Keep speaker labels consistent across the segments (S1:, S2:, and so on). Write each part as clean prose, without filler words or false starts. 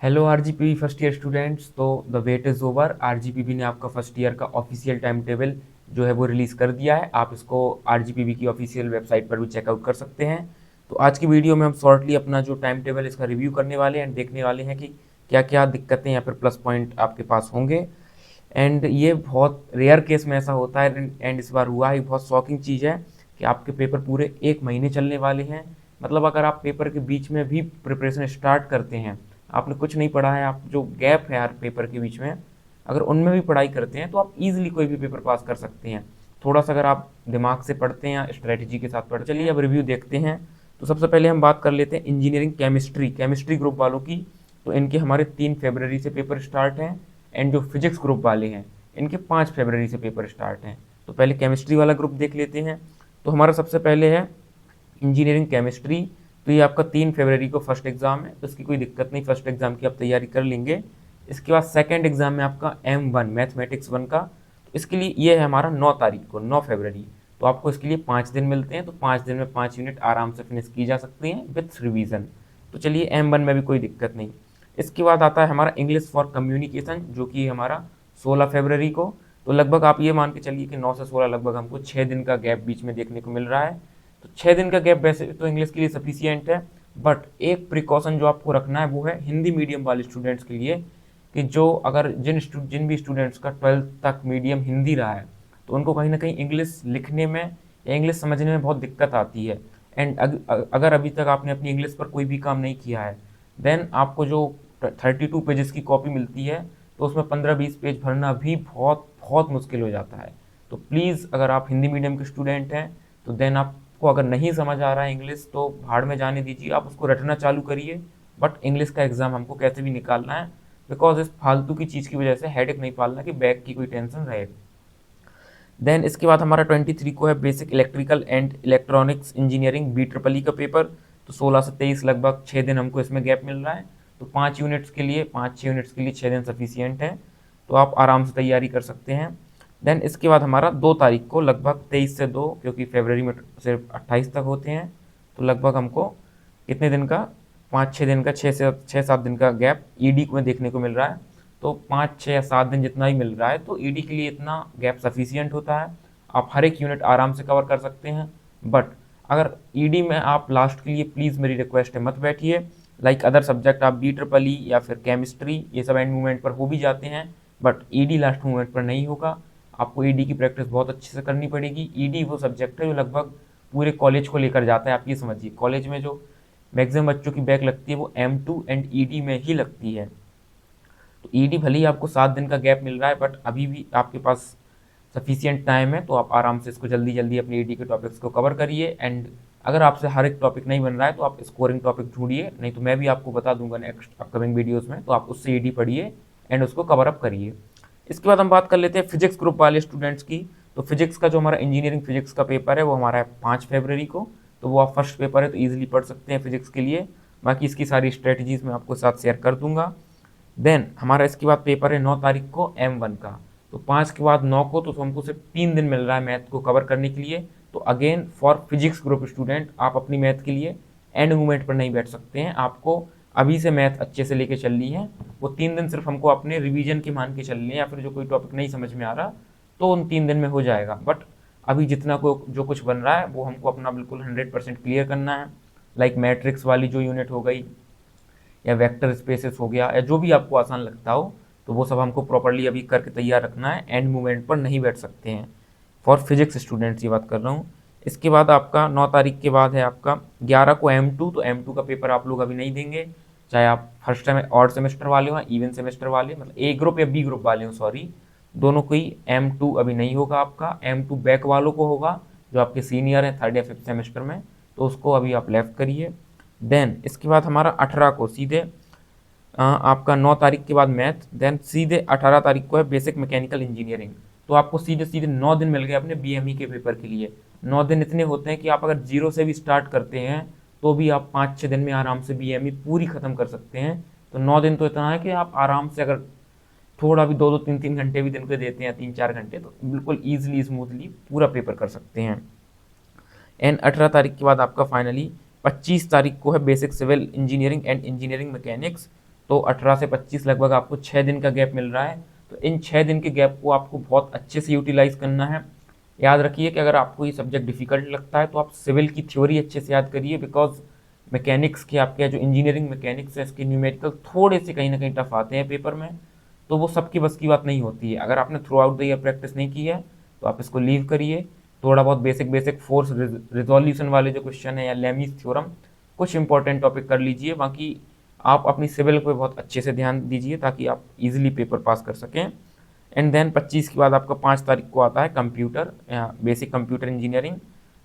S1: Hello RGPV first year students. तो the wait is over. RGPV ने आपका first year का ऑफिशियल टाइम टेबल जो है वो रिलीज़ कर दिया है। आप इसको आरजीपीवी की ऑफिशियल वेबसाइट पर भी चेकआउट कर सकते हैं। तो आज की वीडियो में हम शॉर्टली अपना जो टाइम टेबल इसका रिव्यू करने वाले हैं एंड देखने वाले हैं कि क्या क्या दिक्कतें या फिर प्लस पॉइंट आपके पास होंगे। एंड ये बहुत रेयर केस में ऐसा होता है एंड इस बार हुआ है। बहुत शॉकिंग चीज़ है कि आपके पेपर पूरे एक महीने चलने वाले हैं। मतलब अगर आप पेपर के बीच में भी प्रिपरेशन स्टार्ट करते हैं, आपने कुछ नहीं पढ़ा है, आप जो गैप है यार पेपर के बीच में, अगर उनमें भी पढ़ाई करते हैं तो आप इजीली कोई भी पेपर पास कर सकते हैं। थोड़ा सा अगर आप दिमाग से पढ़ते हैं या स्ट्रेटेजी के साथ पढ़ते हैं। चलिए अब रिव्यू देखते हैं। तो सबसे पहले हम बात कर लेते हैं इंजीनियरिंग केमिस्ट्री ग्रुप वालों की। तो इनके हमारे 3 फरवरी से पेपर स्टार्ट हैं एंड जो फिजिक्स ग्रुप वाले हैं इनके 5 फरवरी से पेपर स्टार्ट हैं। तो पहले केमिस्ट्री वाला ग्रुप देख लेते हैं। तो हमारा सबसे पहले है इंजीनियरिंग केमिस्ट्री। तो ये आपका 3 फरवरी को फर्स्ट एग्जाम है, तो इसकी कोई दिक्कत नहीं, फर्स्ट एग्जाम की आप तैयारी कर लेंगे। इसके बाद सेकंड एग्जाम में आपका M1 मैथमेटिक्स 1 का। तो इसके लिए ये है हमारा 9 तारीख को, 9 फरवरी। तो आपको इसके लिए 5 दिन मिलते हैं, तो 5 दिन में 5 यूनिट आराम से फिनिश की जा सकती हैं विथ रिवीजन। तो चलिए M1 में भी कोई दिक्कत नहीं। इसके बाद आता है हमारा इंग्लिश फॉर कम्युनिकेशन, जो कि हमारा 16 फरवरी को। तो लगभग आप ये मान के चलिए कि 9 से 16 लगभग हमको 6 दिन का गैप बीच में देखने को मिल रहा है। तो 6 दिन का गैप वैसे तो इंग्लिश के लिए सफिशियंट है, बट एक प्रिकॉशन जो आपको रखना है वो है हिंदी मीडियम वाले स्टूडेंट्स के लिए, कि जो अगर जिन भी स्टूडेंट्स का 12th तक मीडियम हिंदी रहा है तो उनको कहीं ना कहीं इंग्लिश लिखने में या इंग्लिश समझने में बहुत दिक्कत आती है। एंड अगर अभी तक आपने अपनी इंग्लिश पर कोई भी काम नहीं किया है, देन आपको जो 32 पेजेस की कॉपी मिलती है तो उसमें 15-20 पेज भरना भी बहुत बहुत मुश्किल हो जाता है। तो प्लीज़ अगर आप हिंदी मीडियम के स्टूडेंट हैं तो देन आपको अगर नहीं समझ आ रहा है इंग्लिश तो भाड़ में जाने दीजिए, आप उसको रटना चालू करिए। बट इंग्लिश का एग्ज़ाम हमको कैसे भी निकालना है, बिकॉज इस फालतू की चीज़ की वजह से हेडेक नहीं पालना कि बैक की कोई टेंशन रहे। देन इसके बाद हमारा 23 को है basic electrical and electronics engineering B triple का पेपर। तो 16 से 23 लगभग 6 दिन हमको इसमें गैप मिल रहा है। तो 5 यूनिट्स के लिए 5-6 यूनिट्स के लिए 6 दिन सफिशियंट है, तो आप आराम से तैयारी कर सकते हैं। देन इसके बाद हमारा 2 तारीख को लगभग 23 से 2, क्योंकि फरवरी में सिर्फ 28 तक होते हैं, तो लगभग हमको कितने दिन का, 5-6 दिन का, 6 से 7 दिन का गैप ईडी में देखने को मिल रहा है। तो 5-6 या 7 दिन जितना ही मिल रहा है तो ईडी के लिए इतना गैप सफिशियंट होता है, आप हर एक यूनिट आराम से कवर कर सकते हैं। बट अगर ईडी में आप लास्ट के लिए, प्लीज़ मेरी रिक्वेस्ट है, मत बैठिए। लाइक अदर सब्जेक्ट आप B ट्रिपल या फिर केमिस्ट्री ये सब एंड मूवमेंट पर हो भी जाते हैं, बट ईडी लास्ट मूवमेंट पर नहीं होगा। आपको ईडी की प्रैक्टिस बहुत अच्छे से करनी पड़ेगी। ईडी वो सब्जेक्ट है जो लगभग पूरे कॉलेज को लेकर जाता है। आप ये समझिए, कॉलेज में जो मैक्सिमम बच्चों की बैक लगती है वो M2 एंड ईडी में ही लगती है। तो ईडी भले ही आपको 7 दिन का गैप मिल रहा है, बट अभी भी आपके पास सफिशियंट टाइम है, तो आप आराम से इसको जल्दी जल्दी अपने ईडी के टॉपिक्स को कवर करिए। एंड अगर आपसे हर एक टॉपिक नहीं बन रहा है तो आप स्कोरिंग टॉपिक ढूंढिए, नहीं तो मैं भी आपको बता दूंगा नेक्स्ट अपकमिंग वीडियोज़ में, तो आप उससे ईडी पढ़िए एंड उसको कवर अप करिए। इसके बाद हम बात कर लेते हैं फिजिक्स ग्रुप वाले स्टूडेंट्स की। तो फिजिक्स का जो हमारा इंजीनियरिंग फिजिक्स का पेपर है वो हमारा है 5 फरवरी को। तो वो आप फर्स्ट पेपर है तो ईजिली पढ़ सकते हैं फिजिक्स के लिए। बाकी इसकी सारी स्ट्रेटजीज मैं आपको साथ शेयर कर दूंगा। देन हमारा इसके बाद पेपर है 9 तारीख को M1 का। तो 5 के बाद 9 को, तो हमको सिर्फ 3 दिन मिल रहा है मैथ को कवर करने के लिए। तो again for physics group student, आप अपनी मैथ के लिए एंड मूवमेंट पर नहीं बैठ सकते हैं, आपको अभी से मैथ अच्छे से लेके चलनी है। वो 3 दिन सिर्फ हमको अपने रिवीजन के मान के चलने हैं, या फिर जो कोई टॉपिक नहीं समझ में आ रहा तो उन 3 दिन में हो जाएगा। बट अभी जितना को जो कुछ बन रहा है वो हमको अपना बिल्कुल 100% क्लियर करना है। लाइक मैट्रिक्स वाली जो यूनिट हो गई, या वेक्टर स्पेसेस हो गया, या जो भी आपको आसान लगता हो, तो वो सब हमको प्रॉपरली अभी करके तैयार रखना है। एंड मूवमेंट पर नहीं बैठ सकते हैं, फॉर फिजिक्स स्टूडेंट्स ये बात कर रहा हूँ। इसके बाद आपका 9 तारीख के बाद है आपका 11 को M2। तो M2 का पेपर आप लोग अभी नहीं देंगे, चाहे आप फर्स्ट टाइम ऑड सेमेस्टर वाले हो, इवन सेमेस्टर वाले, मतलब A ग्रुप या B ग्रुप वाले हो, सॉरी, दोनों को ही M2 अभी नहीं होगा आपका। M2 बैक वालों को होगा, जो आपके सीनियर हैं 3rd या 5th सेमेस्टर में, तो उसको अभी आप लेफ्ट करिए। देन इसके बाद हमारा 18 को सीधे आपका 9 तारीख के बाद मैथ, देन सीधे 18 तारीख को है बेसिक मैकेनिकल इंजीनियरिंग। तो आपको सीधे सीधे 9 दिन मिल गए अपने BME के पेपर के लिए। 9 दिन इतने होते हैं कि आप अगर जीरो से भी स्टार्ट करते हैं तो भी आप 5-6 दिन में आराम से BME पूरी ख़त्म कर सकते हैं। तो 9 दिन तो इतना है कि आप आराम से, अगर थोड़ा भी 2-2, 3-3 घंटे भी दिन के देते हैं, 3-4 घंटे, तो बिल्कुल ईजिली स्मूथली पूरा पेपर कर सकते हैं। एंड 18 तारीख के बाद आपका फाइनली 25 तारीख को है basic civil engineering and engineering mechanics. तो 18 से 25 लगभग आपको 6 दिन का गैप मिल रहा है। तो इन 6 दिन के गैप को आपको बहुत अच्छे से यूटिलाइज करना है। याद रखिए कि अगर आपको ये सब्जेक्ट डिफिकल्ट लगता है तो आप सिविल की थ्योरी अच्छे से याद करिए, बिकॉज मैकेनिक्स के आपके जो इंजीनियरिंग मैकेनिक्स है इसके न्यूमेरिकल थोड़े से कहीं ना कहीं टफ आते हैं पेपर में, तो वो सबकी बस की बात नहीं होती है। अगर आपने through out the year practice नहीं की है तो आप इसको लीव करिए। थोड़ा बहुत बेसिक बेसिक फोर्स रिजोल्यूशन वाले जो क्वेश्चन है या लेमीज थ्योरम, कुछ इंपॉर्टेंट टॉपिक कर लीजिए। बाकी आप अपनी सिविल पे बहुत अच्छे से ध्यान दीजिए ताकि आप इजीली पेपर पास कर सकें। एंड देन 25 के बाद आपका 5 तारीख को आता है कंप्यूटर, बेसिक कंप्यूटर इंजीनियरिंग।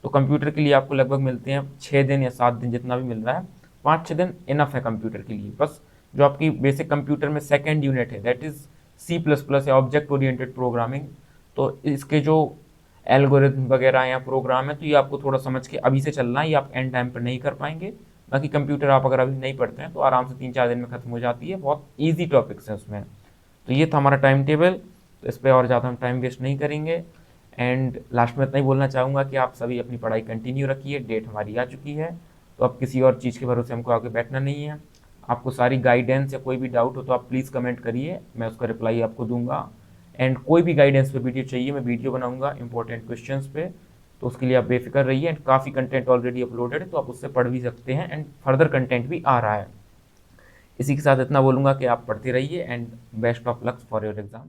S1: तो कंप्यूटर के लिए आपको लगभग मिलते हैं 6 दिन या 7 दिन, जितना भी मिल रहा है, 5-6 दिन इनफ है कंप्यूटर के लिए। बस जो आपकी बेसिक कंप्यूटर में सेकेंड यूनिट है दैट इज़ C++ या ऑब्जेक्ट ओरिएंटेड प्रोग्रामिंग, तो इसके जो एल्गोरिथम वगैरह या प्रोग्राम है तो ये आपको थोड़ा समझ के अभी से चलना है, ये आप एंड टाइम पर नहीं कर पाएंगे। बाकी कंप्यूटर आप अगर अभी नहीं पढ़ते हैं तो आराम से 3-4 दिन में खत्म हो जाती है, बहुत ईजी टॉपिक्स हैं उसमें। तो ये था हमारा टाइम टेबल, तो इस पर और ज़्यादा हम टाइम वेस्ट नहीं करेंगे। एंड लास्ट में इतना ही बोलना चाहूँगा कि आप सभी अपनी पढ़ाई कंटिन्यू रखिए, डेट हमारी आ चुकी है, तो अब किसी और चीज़ के भरोसे हमको आगे बैठना नहीं है। आपको सारी गाइडेंस या कोई भी डाउट हो तो आप प्लीज़ कमेंट करिए, मैं उसका रिप्लाई आपको दूंगा। एंड कोई भी गाइडेंस पे वीडियो चाहिए मैं वीडियो बनाऊंगा इंपॉर्टेंट क्वेश्चंस पे, तो उसके लिए आप बेफिक्र रहिए। एंड काफ़ी कंटेंट ऑलरेडी अपलोडेड है तो आप उससे पढ़ भी सकते हैं, एंड फर्दर कंटेंट भी आ रहा है। इसी के साथ इतना बोलूँगा कि आप पढ़ते रहिए and best of luck for your exam.